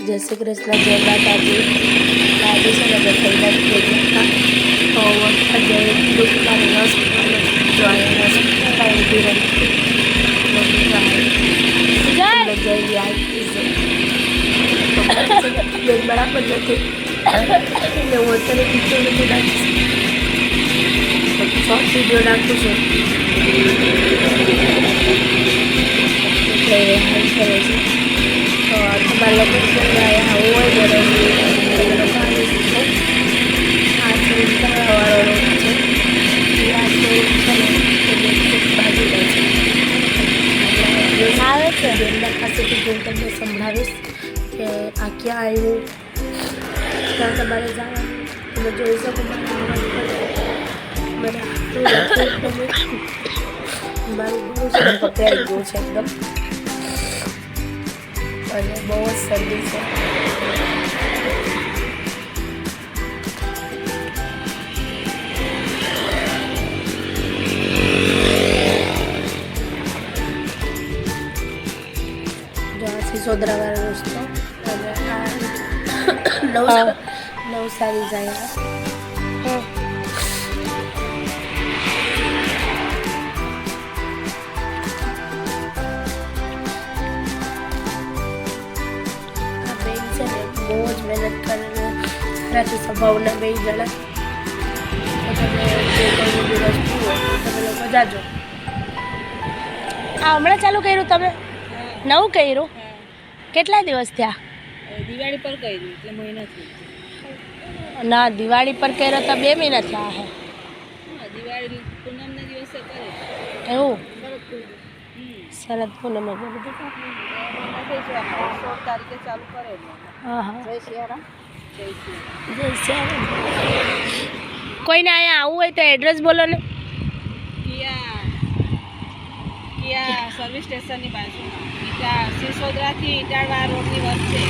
જય શ્રી કૃષ્ણ, જય માતાજી. આજે છે ને બધા થઈ ગયા તો આજે દુકાને રસ જોઈ રસ કાંઈ ધીરે જઈ આવી બરાબર નથી એટલે હું અત્યારે પિક્ચર નથી નાખીશ, શોર્ટ વિડીયો નાખું છું. એટલે હાલ કરે છે તો તમારા લોકો આવ્યા હોય બરાબર આ છે વાળો રોગ છે, આ છે આવે છે. બેનના પાસેથી જોઈને તમને સંભળાવીશ કે આ ક્યાં આવ્યું, ત્યાં તમારે જવાનું તમે જોઈ શકો. મારું ગુરુ છે પકડાઈ ગયું છે એકદમ અને બહુ જ શરદી છે. જો આ સિસોદરાવાળો રસ્તો અને આ નવસારી જાય. બહુ જ મહેનત કરીને રાતે સ્વભાવના બે જણા તમે જે કોઈ દિવસ જુઓ તમે લોકો જાજો. આ હમણાં ચાલુ કર્યું તમે? નવું કર્યું? કેટલા દિવસ થયા? દિવાળી પર કર્યું એટલે મહિના થયો. ના, દિવાળી પર કર્યો તો 2 મહિના થયા હે. દિવાળી પૂનમના દિવસે કરે એવું? શરદ પૂનમ એટલે બધું 16 તારીખે ચાલુ કરે. હા હા. જય સિયારામ. જય સિયારામ. કોઈને અહીંયા આવવું હોય તો એડ્રેસ બોલો ને. કિયા સર્વિસ સ્ટેશનની બાજુમાં સિસોદરાથી ઇટાળવા રોડની વચ્ચે.